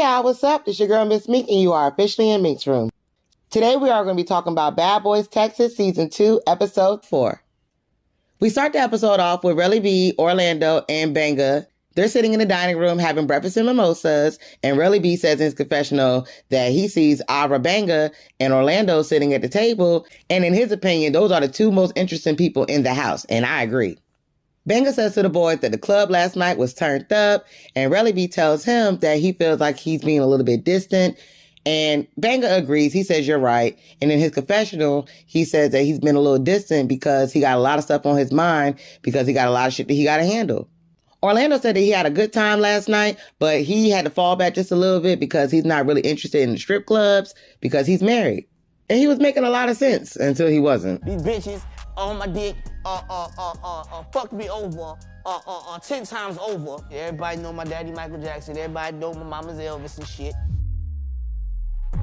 y'all, what's up? It's your girl, Miss Meek, and you are officially in Meek's room. Today we are going to be talking about Bad Boys Texas Season 2, Episode 4. We start the episode off with Relly B, Orlando, and Benga. They're sitting in the dining room having breakfast and mimosas, and Relly B says in his confessional that he sees Abra Benga and Orlando sitting at the table, and in his opinion, those are the two most interesting people in the house, and I agree. Benga says to the boys that the club last night was turned up, and Relly B tells him that he feels like he's being a little bit distant, and Benga agrees. He says, you're right. And in his confessional, he says that he's been a little distant because he got a lot of stuff on his mind because he got a lot of shit that he got to handle. Orlando said that he had a good time last night, but he had to fall back just a little bit because he's not really interested in the strip clubs because he's married. And he was making a lot of sense until he wasn't. These bitches on my dick fucked me over 10 times over. Everybody know my daddy Michael Jackson. Everybody know my mama's Elvis and shit.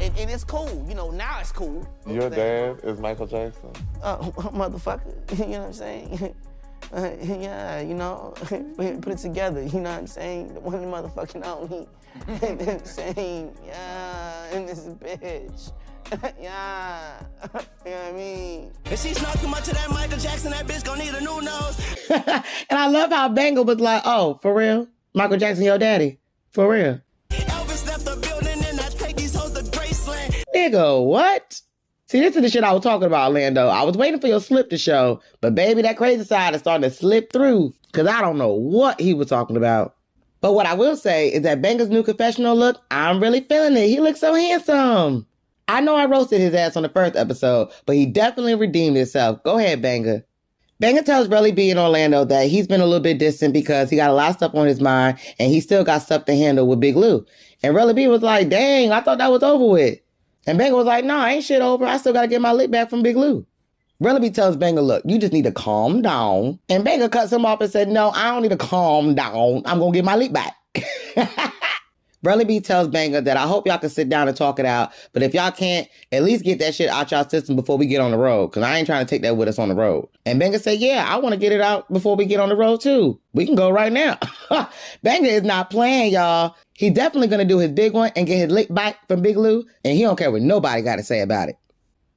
And it's cool, you know, now it's cool. Your dad is Michael Jackson? Motherfucker, you know what I'm saying? Yeah, you know, put it together, you know what I'm saying? The one motherfucking on me. And then saying, yeah, and this bitch. Yeah, you know what I mean? If she's not too much of that Michael Jackson, that bitch gonna need a new nose. And I love how Benga was like, oh, for real? Michael Jackson, your daddy? For real? Elvis left the building and I take these hoes to Graceland. Nigga, what? See, this is the shit I was talking about, Orlando. I was waiting for your slip to show, but baby, that crazy side is starting to slip through because I don't know what he was talking about. But what I will say is that Benga's new confessional look, I'm really feeling it. He looks so handsome. I know I roasted his ass on the first episode, but he definitely redeemed himself. Go ahead, Benga. Benga tells Relly B and Orlando that he's been a little bit distant because he got a lot of stuff on his mind and he still got stuff to handle with Big Lou. And Relly B was like, dang, I thought that was over with. And Benga was like, nah, ain't shit over. I still got to get my lick back from Big Lou. Relly B tells Benga, look, you just need to calm down. And Benga cuts him off and said, no, I don't need to calm down. I'm going to get my lick back. Relly B tells Benga that I hope y'all can sit down and talk it out. But if y'all can't, at least get that shit out y'all system before we get on the road. Because I ain't trying to take that with us on the road. And Benga said, yeah, I want to get it out before we get on the road too. We can go right now. Benga is not playing, y'all. He's definitely going to do his big one and get his lick back from Big Lou. And he don't care what nobody got to say about it.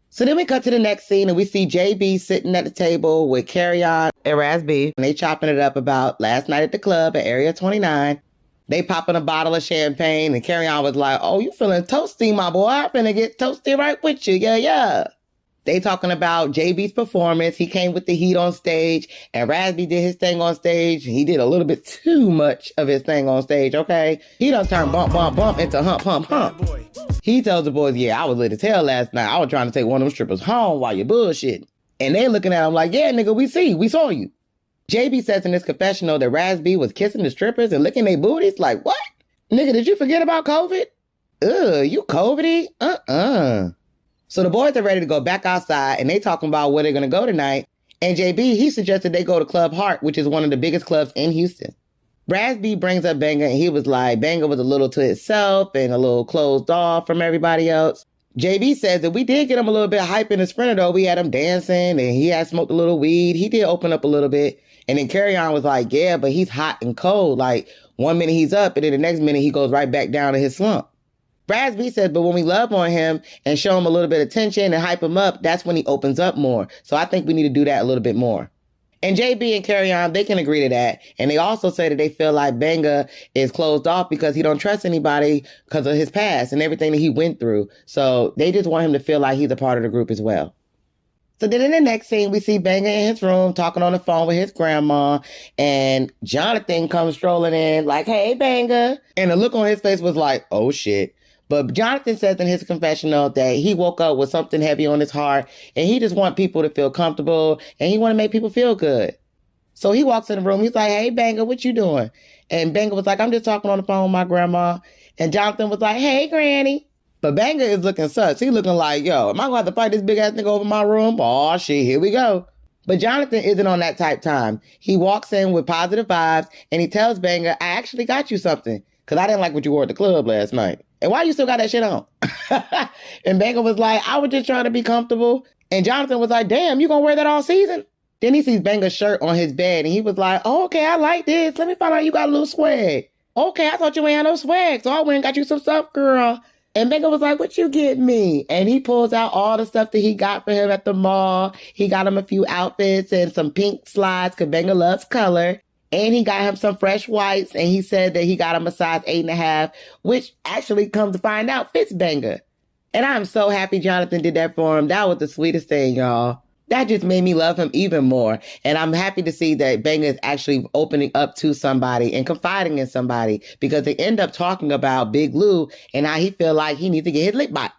So then we cut to the next scene and we see JB sitting at the table with Carry On and Raz B. And they chopping it up about last night at the club at Area 29. They popping a bottle of champagne and Carry On was like, oh, you feeling toasty, my boy. I'm finna get toasty right with you. Yeah, yeah. They talking about JB's performance. He came with the heat on stage and Raz B did his thing on stage. He did a little bit too much of his thing on stage, okay? He done turned bump, bump, bump into hump, hump, hump. He tells the boys, yeah, I was lit as hell last night. I was trying to take one of them strippers home while you bullshitting. And they looking at him like, yeah, nigga, we saw you. JB says in his confessional that Raz B was kissing the strippers and licking their booties. Like, what? Nigga, did you forget about COVID? Ugh, you COVID-y? So the boys are ready to go back outside and they talking about where they're going to go tonight. And JB, he suggested they go to Club Heart, which is one of the biggest clubs in Houston. Raz B brings up Benga and he was like, Benga was a little to himself and a little closed off from everybody else. JB says that we did get him a little bit hype in the sprinter though. We had him dancing and he had smoked a little weed. He did open up a little bit. And then Carry On was like, yeah, but he's hot and cold. Like, one minute he's up, and then the next minute he goes right back down to his slump. Raz B says, but when we love on him and show him a little bit of attention and hype him up, that's when he opens up more. So I think we need to do that a little bit more. And JB and Carry On, they can agree to that. And they also say that they feel like Benga is closed off because he don't trust anybody because of his past and everything that he went through. So they just want him to feel like he's a part of the group as well. So then in the next scene, we see Benga in his room talking on the phone with his grandma. And Jonathan comes strolling in like, hey, Benga. And the look on his face was like, oh, shit. But Jonathan says in his confessional that he woke up with something heavy on his heart. And he just wants people to feel comfortable. And he want to make people feel good. So he walks in the room. He's like, hey, Benga, what you doing? And Benga was like, I'm just talking on the phone with my grandma. And Jonathan was like, hey, Granny. But Benga is looking sus. He looking like, yo, am I going to have to fight this big ass nigga over my room? Oh, shit, here we go. But Jonathan isn't on that type time. He walks in with positive vibes and he tells Benga, I actually got you something because I didn't like what you wore at the club last night. And why you still got that shit on? And Benga was like, I was just trying to be comfortable. And Jonathan was like, damn, you going to wear that all season? Then he sees Benga's shirt on his bed and he was like, oh, okay, I like this. Let me find out you got a little swag. okay, I thought you ain't had no swag, so I went and got you some stuff, girl. And Benga was like, what you get me? And he pulls out all the stuff that he got for him at the mall. He got him a few outfits and some pink slides because Benga loves color. And he got him some fresh whites. And he said that he got him a size 8.5, which actually, come to find out, fits Benga. And I'm so happy Jonathan did that for him. That was the sweetest thing, y'all. That just made me love him even more. And I'm happy to see that Benga is actually opening up to somebody and confiding in somebody, because they end up talking about Big Lou and how he feel like he needs to get his lick back.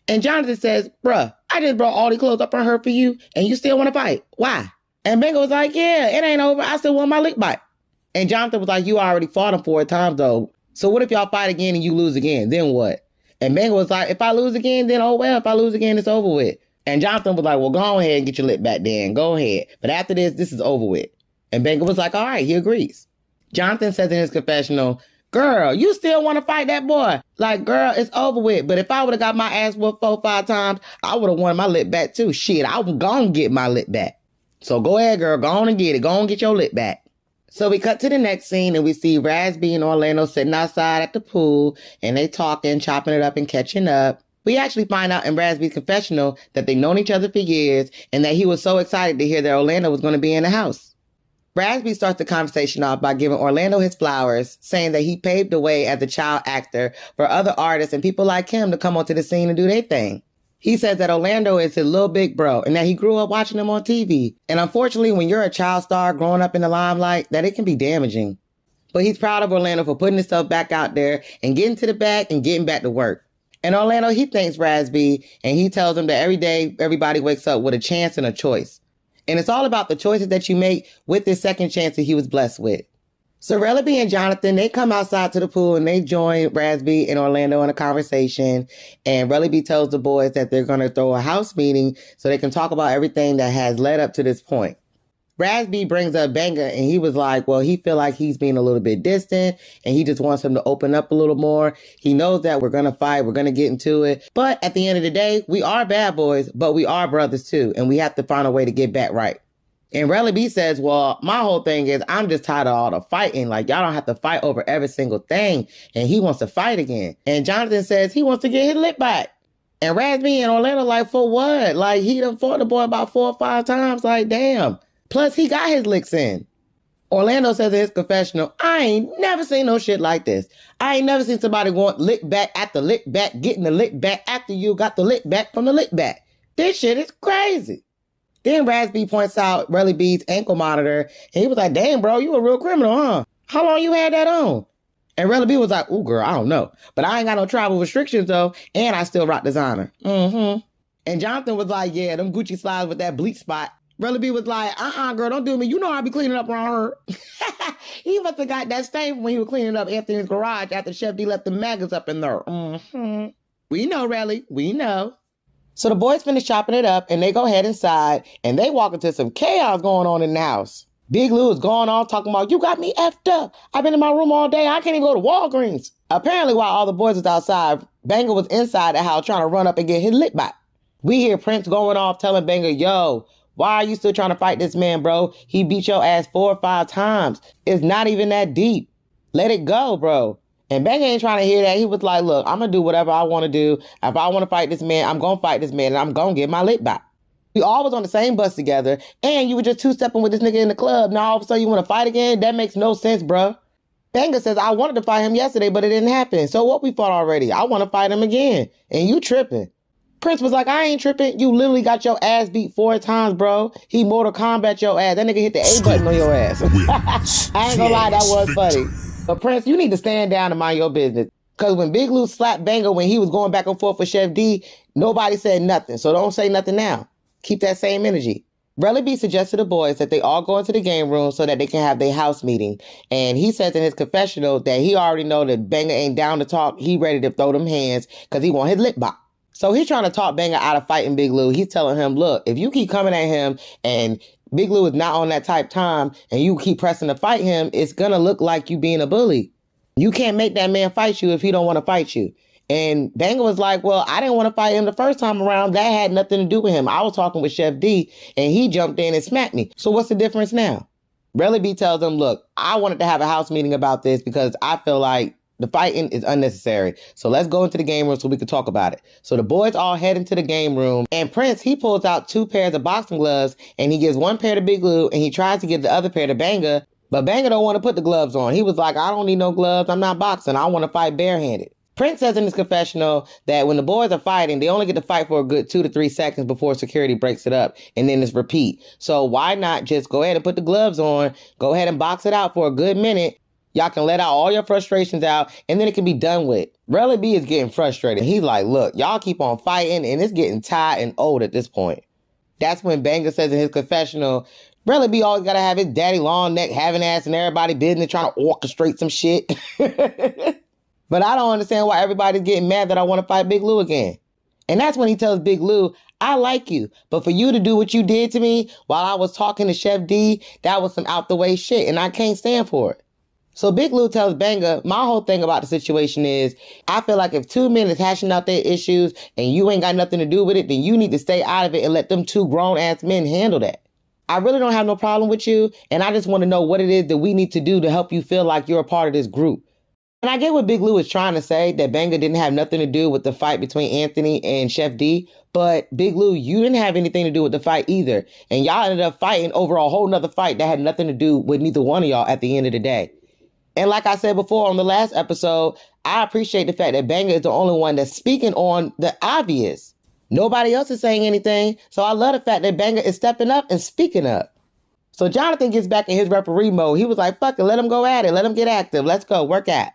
And Jonathan says, bruh, I just brought all these clothes up on her for you and you still want to fight. Why? And Benga was like, yeah, it ain't over. I still want my lick back. And Jonathan was like, you already fought him 4 times though. So what if y'all fight again and you lose again? Then what? And Benga was like, if I lose again, then oh well. If I lose again, it's over with. And Jonathan was like, well, go ahead and get your lip back then. Go ahead. But after this is over with. And Benga was like, all right, he agrees. Jonathan says in his confessional, girl, you still want to fight that boy? Like, girl, it's over with. But if I would have got my ass whooped 4 or 5 times, I would have won my lip back too. Shit, I was going to get my lip back. So go ahead, girl. Go on and get it. Go on and get your lip back. So we cut to the next scene and we see Razby and Orlando sitting outside at the pool and they talking, chopping it up and catching up. We actually find out in Razby's confessional that they've known each other for years and that he was so excited to hear that Orlando was going to be in the house. Razby starts the conversation off by giving Orlando his flowers, saying that he paved the way as a child actor for other artists and people like him to come onto the scene and do their thing. He says that Orlando is his little big bro and that he grew up watching him on TV. And unfortunately, when you're a child star growing up in the limelight, that it can be damaging. But he's proud of Orlando for putting himself back out there and getting to the bag and getting back to work. And Orlando, he thanks Razby and he tells him that every day, everybody wakes up with a chance and a choice. And it's all about the choices that you make with this second chance that he was blessed with. So Rellaby and Jonathan, they come outside to the pool and they join Razby and Orlando in a conversation. And Rellaby tells the boys that they're going to throw a house meeting so they can talk about everything that has led up to this point. Razby brings up Benga and he was like, well, he feel like he's being a little bit distant and he just wants him to open up a little more. He knows that we're going to fight. We're going to get into it. But at the end of the day, we are bad boys, but we are brothers too. And we have to find a way to get back right. And Rellaby says, well, my whole thing is I'm just tired of all the fighting. Like, y'all don't have to fight over every single thing. And he wants to fight again. And Jonathan says he wants to get his lip back. And Razby and Orlando like, for what? Like, he done fought the boy about 4 or 5 times. Like, damn. Plus, he got his licks in. Orlando says in his confessional, I ain't never seen no shit like this. I ain't never seen somebody want lick back after lick back, getting the lick back after you got the lick back from the lick back. This shit is crazy. Then Razby points out Rellaby's ankle monitor, and he was like, damn, bro, you a real criminal, huh? How long you had that on? And Rellaby was like, ooh, girl, I don't know. But I ain't got no travel restrictions, though, and I still rock designer. Mm-hmm. And Jonathan was like, yeah, them Gucci slides with that bleach spot. Rellaby was like, girl, don't do me. You know I be cleaning up around her. He must have got that stain when he was cleaning up Anthony's garage after Chef D left the maggots up in there. Mm-hmm. We know, Relly. We know. So the boys finish chopping it up, and they go head inside, and they walk into some chaos going on in the house. Big Lou is going on talking about, you got me effed up. I've been in my room all day. I can't even go to Walgreens. Apparently, while all the boys was outside, Benga was inside the house trying to run up and get his lip back. We hear Prince going off telling Benga, yo, why are you still trying to fight this man, bro? He beat your ass 4 or 5 times. It's not even that deep. Let it go, bro. And Benga ain't trying to hear that. He was like, look, I'm going to do whatever I want to do. If I want to fight this man, I'm going to fight this man, and I'm going to get my lip back. We all was on the same bus together, and you were just 2-stepping with this nigga in the club. Now all of a sudden you want to fight again? That makes no sense, bro. Benga says, I wanted to fight him yesterday, but it didn't happen. So what, we fought already? I want to fight him again. And you tripping. Prince was like, I ain't tripping. You literally got your ass beat 4 times, bro. He Mortal Kombat your ass. That nigga hit the A button on your ass. I ain't gonna lie, that was funny. But Prince, you need to stand down and mind your business. Because when Big Lou slapped Benga when he was going back and forth with Chef D, nobody said nothing. So don't say nothing now. Keep that same energy. Rellaby suggests to the boys that they all go into the game room so that they can have their house meeting. And he says in his confessional that he already know that Benga ain't down to talk. He ready to throw them hands because he want his lip box. So he's trying to talk Benga out of fighting Big Lou. He's telling him, look, if you keep coming at him and Big Lou is not on that type time and you keep pressing to fight him, it's going to look like you being a bully. You can't make that man fight you if he don't want to fight you. And Benga was like, well, I didn't want to fight him the first time around. That had nothing to do with him. I was talking with Chef D and he jumped in and smacked me. So what's the difference now? Relly B tells him, look, I wanted to have a house meeting about this because I feel like the fighting is unnecessary. So let's go into the game room so we can talk about it. So the boys all head into the game room, and Prince, he pulls out 2 pairs of boxing gloves, and he gives 1 pair to Big Lou, and he tries to give the other pair to Benga, but Benga don't want to put the gloves on. He was like, I don't need no gloves. I'm not boxing. I want to fight barehanded. Prince says in his confessional that when the boys are fighting, they only get to fight for a good 2 to 3 seconds before security breaks it up, and then it's repeat. So why not just go ahead and put the gloves on, go ahead and box it out for a good minute. Y'all can let out all your frustrations out, and then it can be done with. Relly B is getting frustrated. He's like, look, y'all keep on fighting, and it's getting tired and old at this point. That's when Benga says in his confessional, Relly B always got to have his daddy long neck, having ass and everybody business, trying to orchestrate some shit. But I don't understand why everybody's getting mad that I want to fight Big Lou again. And that's when he tells Big Lou, I like you, but for you to do what you did to me while I was talking to Chef D, that was some out the way shit, and I can't stand for it. So Big Lou tells Benga, my whole thing about the situation is, I feel like if 2 men is hashing out their issues and you ain't got nothing to do with it, then you need to stay out of it and let them 2 grown-ass men handle that. I really don't have no problem with you, and I just want to know what it is that we need to do to help you feel like you're a part of this group. And I get what Big Lou is trying to say, that Benga didn't have nothing to do with the fight between Anthony and Chef D, but Big Lou, you didn't have anything to do with the fight either. And y'all ended up fighting over a whole nother fight that had nothing to do with neither one of y'all at the end of the day. And like I said before on the last episode, I appreciate the fact that Benga is the only one that's speaking on the obvious. Nobody else is saying anything, so I love the fact that Benga is stepping up and speaking up. So Jonathan gets back in his referee mode. He was like, fuck it, let him go at it. Let him get active. Let's go, work at.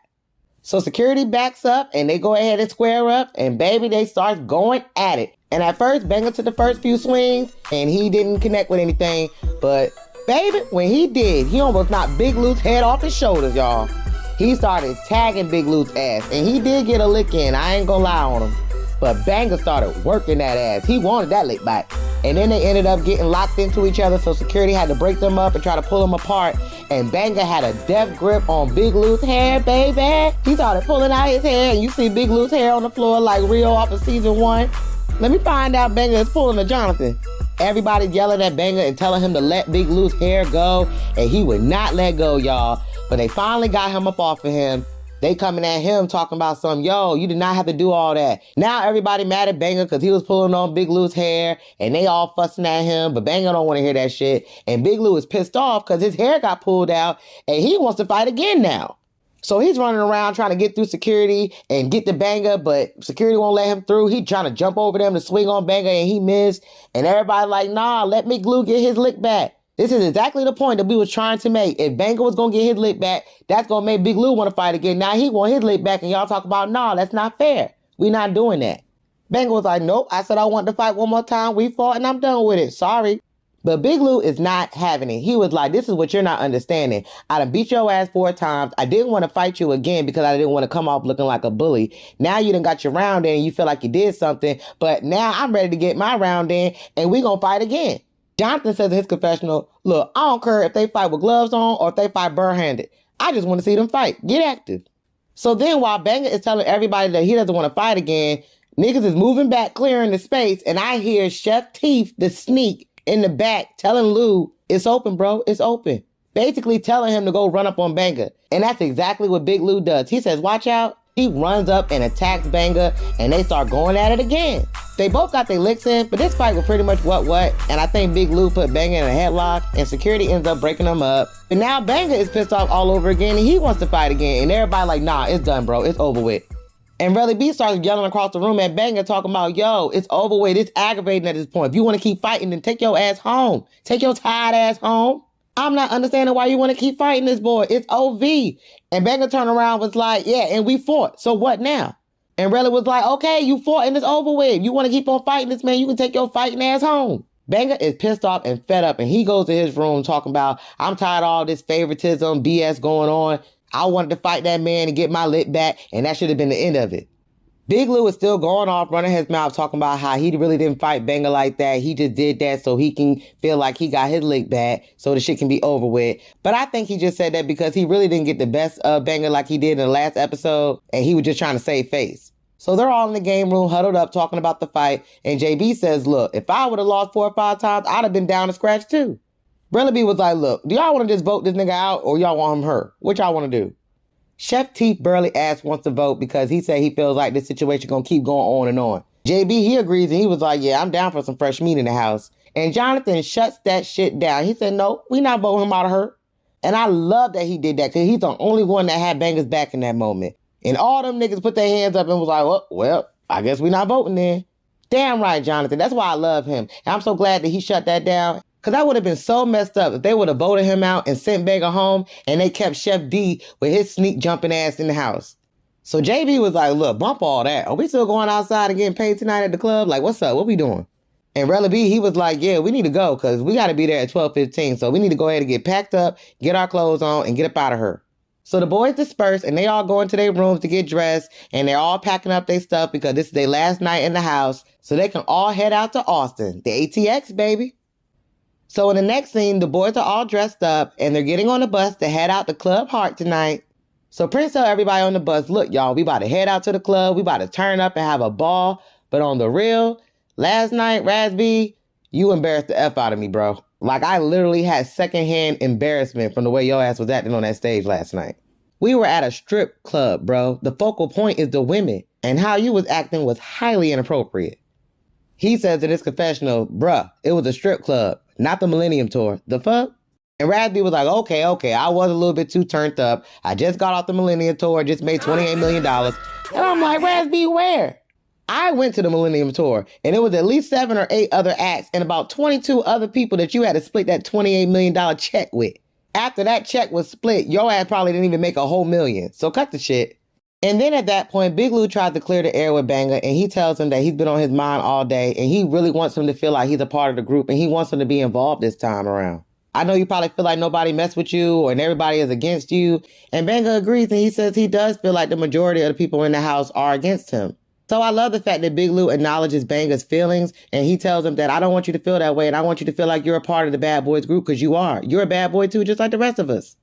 So security backs up and they go ahead and square up, and baby, they start going at it. And at first, Benga took the first few swings and he didn't connect with anything, but baby, when he did, he almost knocked Big Lou's head off his shoulders, y'all. He started tagging Big Lou's ass, and he did get a lick in, I ain't gonna lie on him. But Benga started working that ass. He wanted that lick back. And then they ended up getting locked into each other, so security had to break them up and try to pull them apart. And Benga had a death grip on Big Lou's hair, baby. He started pulling out his hair, and you see Big Lou's hair on the floor like Rio off of season 1. Let me find out Benga is pulling a Jonathan. Everybody yelling at Benga and telling him to let Big Lou's hair go, and he would not let go, y'all. But they finally got him up off of him. They coming at him talking about yo, you did not have to do all that. Now everybody mad at Benga because he was pulling on Big Lou's hair, and they all fussing at him, but Benga don't want to hear that shit. And Big Lou is pissed off because his hair got pulled out, and he wants to fight again now. So he's running around trying to get through security and get to Benga, but security won't let him through. He trying to jump over them to swing on Benga, and he missed. And everybody like, nah, let Big Lou get his lick back. This is exactly the point that we was trying to make. If Benga was going to get his lick back, that's going to make Big Lou want to fight again. Now he want his lick back, and y'all talk about, nah, that's not fair. We not doing that. Benga was like, nope, I said I want to fight one more time. We fought, and I'm done with it. Sorry. But Big Lou is not having it. He was like, this is what you're not understanding. I done beat your ass 4 times. I didn't want to fight you again because I didn't want to come off looking like a bully. Now you done got your round in and you feel like you did something. But now I'm ready to get my round in and we gonna fight again. Jonathan says in his confessional, look, I don't care if they fight with gloves on or if they fight barehanded. I just want to see them fight. Get active. So then while Benga is telling everybody that he doesn't want to fight again, niggas is moving back, clearing the space, and I hear Chef Teef, the sneak, in the back telling Lou, it's open, bro, it's open. Basically telling him to go run up on Benga. And that's exactly what Big Lou does. He says, watch out. He runs up and attacks Benga, and they start going at it again. They both got their licks in, but this fight was pretty much what, and I think Big Lou put Benga in a headlock, and security ends up breaking them up. And now Benga is pissed off all over again, and he wants to fight again, and everybody like, nah, it's done, bro, it's over with. And Relly B starts yelling across the room at Benga, talking about, yo, it's over with. It's aggravating at this point. If you want to keep fighting, then take your ass home. Take your tired ass home. I'm not understanding why you want to keep fighting this boy. It's OV. And Benga turned around was like, yeah, and we fought. So what now? And Relly was like, okay, you fought and it's over with. If you want to keep on fighting this man, you can take your fighting ass home. Benga is pissed off and fed up, and he goes to his room talking about, I'm tired of all this favoritism, BS going on. I wanted to fight that man and get my lick back, and that should have been the end of it. Big Lou is still going off, running his mouth, talking about how he really didn't fight Benga like that. He just did that so he can feel like he got his lick back, so the shit can be over with. But I think he just said that because he really didn't get the best of Benga like he did in the last episode, and he was just trying to save face. So they're all in the game room, huddled up, talking about the fight, and JB says, look, if I would have lost 4 or 5 times, I'd have been down to scratch too. Brother B was like, look, do y'all want to just vote this nigga out or y'all want him hurt? What y'all want to do? Chef T barely asked wants to vote because he said he feels like this situation going to keep going on and on. JB, he agrees and he was like, yeah, I'm down for some fresh meat in the house. And Jonathan shuts that shit down. He said, no, we not voting him out of her. And I love that he did that because he's the only one that had Benga's back in that moment. And all them niggas put their hands up and was like, well, I guess we not voting then. Damn right, Jonathan. That's why I love him. And I'm so glad that he shut that down. Because that would have been so messed up if they would have voted him out and sent Benga home and they kept Chef D with his sneak jumping ass in the house. So JB was like, look, bump all that. Are we still going outside and getting paid tonight at the club? Like, what's up? What we doing? And Rella B, he was like, yeah, we need to go because we got to be there at 12:15. So we need to go ahead and get packed up, get our clothes on, and get up out of her. So the boys disperse and they all go into their rooms to get dressed and they're all packing up their stuff because this is their last night in the house so they can all head out to Austin, the ATX, baby. So in the next scene, the boys are all dressed up and they're getting on the bus to head out to Club Heart tonight. So Prince tell everybody on the bus, look, y'all, we about to head out to the club. We about to turn up and have a ball. But on the real, last night, Razby, you embarrassed the F out of me, bro. Like, I literally had secondhand embarrassment from the way your ass was acting on that stage last night. We were at a strip club, bro. The focal point is the women, and how you was acting was highly inappropriate. He says in his confessional, bruh, it was a strip club, not the Millennium Tour. The fuck? And Razby was like, okay, I was a little bit too turned up. I just got off the Millennium Tour, just made $28 million. And I'm like, Razby, where? I went to the Millennium Tour, and it was at least 7 or 8 other acts and about 22 other people that you had to split that $28 million check with. After that check was split, your ass probably didn't even make a whole million. So cut the shit. And then at that point, Big Lou tries to clear the air with Benga, and he tells him that he's been on his mind all day, and he really wants him to feel like he's a part of the group, and he wants him to be involved this time around. I know you probably feel like nobody messed with you, and everybody is against you. And Benga agrees, and he says he does feel like the majority of the people in the house are against him. So I love the fact that Big Lou acknowledges Benga's feelings, and he tells him that I don't want you to feel that way, and I want you to feel like you're a part of the Bad Boys group, because you are. You're a bad boy too, just like the rest of us.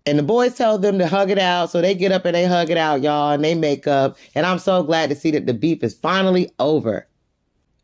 And the boys tell them to hug it out, so they get up and they hug it out, y'all, and they make up. And I'm so glad to see that the beef is finally over.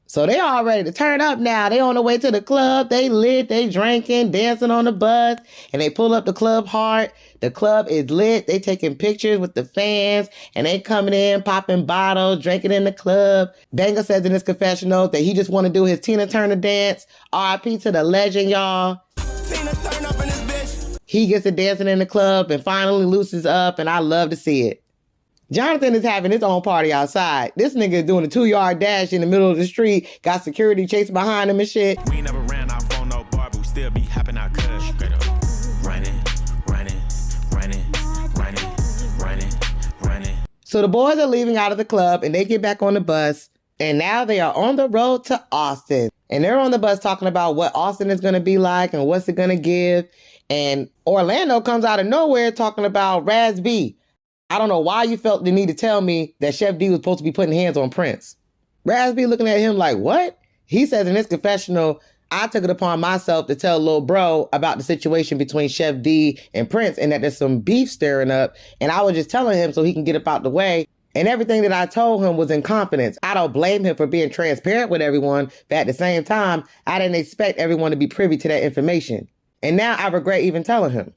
So they all ready to turn up now. They on the way to the club. They lit, they drinking, dancing on the bus, and they pull up the Club Heart. The club is lit. They taking pictures with the fans, and they coming in, popping bottles, drinking in the club. Benga says in his confessional that he just want to do his Tina Turner dance. R.I.P. to the legend, y'all. Tina Turn up in this bitch. He gets to dancing in the club and finally loosens up, and I love to see it. Jonathan is having his own party outside. This nigga is doing a 2-yard dash in the middle of the street, got security chasing behind him and shit. We never ran off on no bar, but we still be hopping our cuz. Straight up. Running. So the boys are leaving out of the club and they get back on the bus, and now they are on the road to Austin. And they're on the bus talking about what Austin is going to be like and what's it going to give. And Orlando comes out of nowhere talking about Raz B. I don't know why you felt the need to tell me that Chef D was supposed to be putting hands on Prince. Raz B looking at him like, what? He says in his confessional, I took it upon myself to tell Lil Bro about the situation between Chef D and Prince and that there's some beef stirring up. And I was just telling him so he can get up out the way. And everything that I told him was in confidence. I don't blame him for being transparent with everyone, but at the same time, I didn't expect everyone to be privy to that information. And now I regret even telling him.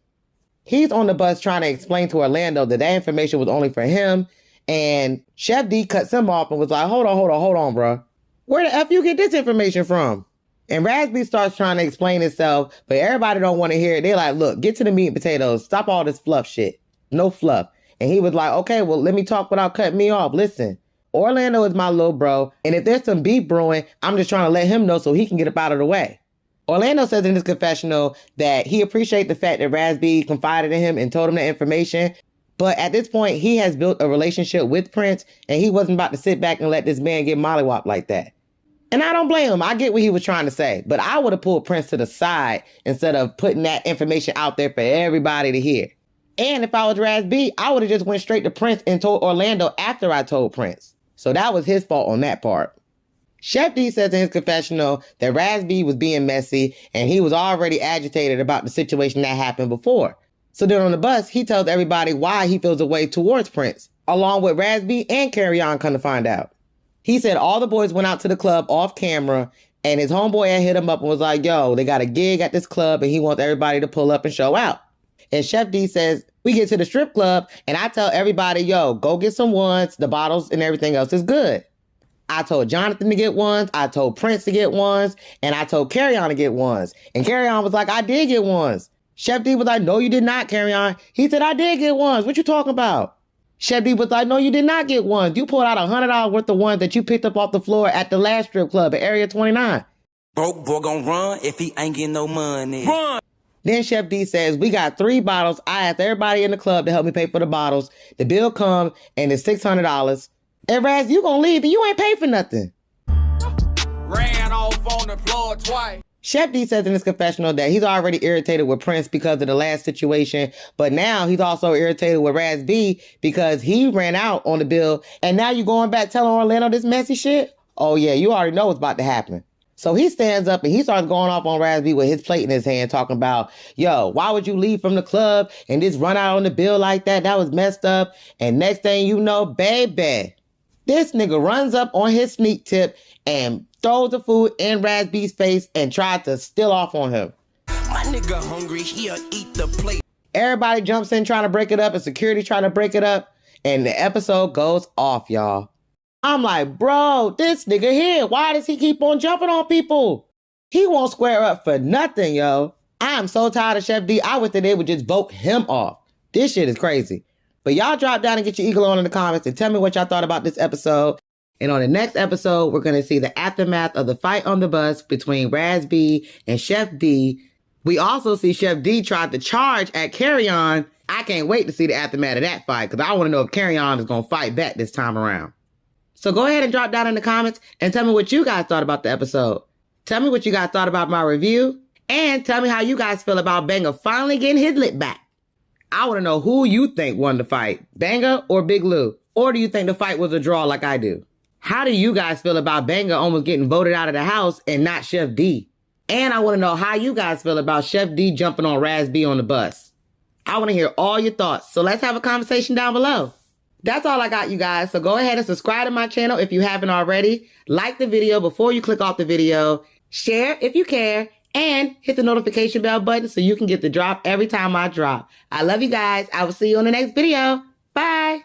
He's on the bus trying to explain to Orlando that that information was only for him. And Chef D cuts him off and was like, hold on, bro. Where the F you get this information from? And Razby starts trying to explain himself, but everybody don't want to hear it. They're like, look, get to the meat and potatoes. Stop all this fluff shit. No fluff. And he was like, okay, well, let me talk without cutting me off. Listen, Orlando is my little bro. And if there's some beef brewing, I'm just trying to let him know so he can get up out of the way. Orlando says in his confessional that he appreciates the fact that Razby confided in him and told him the information. But at this point, he has built a relationship with Prince, and he wasn't about to sit back and let this man get mollywopped like that. And I don't blame him. I get what he was trying to say. But I would have pulled Prince to the side instead of putting that information out there for everybody to hear. And if I was Razby, I would have just went straight to Prince and told Orlando after I told Prince. So that was his fault on that part. Chef D says in his confessional that Razby was being messy and he was already agitated about the situation that happened before. So then on the bus, he tells everybody why he feels a way towards Prince, along with Razby and Carry On come to find out. He said all the boys went out to the club off camera And his homeboy had hit him up and was like, yo, they got a gig at this club and he wants everybody to pull up and show out. And Chef D says, we get to the strip club and I tell everybody, yo, go get some ones, the bottles and everything else is good. I told Jonathan to get ones, I told Prince to get ones, and I told Carry On to get ones. And Carry On was like, I did get ones. Chef D was like, no, you did not, Carry On. He said, I did get ones. What you talking about? Chef D was like, no, you did not get ones. You pulled out $100 worth of ones that you picked up off the floor at the last strip club at Area 29. Broke boy gon' run if he ain't getting no money. Run! Then Chef D says, we got 3 bottles. I asked everybody in the club to help me pay for the bottles. The bill comes and it's $600. And Raz, you gonna leave and you ain't pay for nothing. Ran off on the floor twice. Chef D says in his confessional that he's already irritated with Prince because of the last situation, but now he's also irritated with Raz B because he ran out on the bill, and now you going back telling Orlando this messy shit? Oh yeah, you already know what's about to happen. So he stands up and he starts going off on Raz B with his plate in his hand talking about, yo, why would you leave from the club and just run out on the bill like that? That was messed up. And next thing you know, baby, this nigga runs up on his sneak tip and throws the food in Raz B's face and tried to steal off on him. My nigga hungry, he'll eat the plate. Everybody jumps in trying to break it up and security trying to break it up. And the episode goes off, y'all. I'm like, bro, this nigga here, why does he keep on jumping on people? He won't square up for nothing, yo. I'm so tired of Chef D. I wish that they would just vote him off. This shit is crazy. But y'all drop down and get your eagle on in the comments and tell me what y'all thought about this episode. And on the next episode, we're going to see the aftermath of the fight on the bus between Raz B and Chef D. We also see Chef D try to charge at Carry On. I can't wait to see the aftermath of that fight because I want to know if Carry On is going to fight back this time around. So go ahead and drop down in the comments and tell me what you guys thought about the episode. Tell me what you guys thought about my review. And tell me how you guys feel about Benga finally getting his lip back. I want to know who you think won the fight, Benga or Big Lou? Or do you think the fight was a draw like I do? How do you guys feel about Benga almost getting voted out of the house and not Chef D? And I want to know how you guys feel about Chef D jumping on Raz B on the bus. I want to hear all your thoughts, so let's have a conversation down below. That's all I got, you guys, so go ahead and subscribe to my channel if you haven't already. Like the video before you click off the video. Share if you care. And hit the notification bell button so you can get the drop every time I drop. I love you guys. I will see you on the next video. Bye.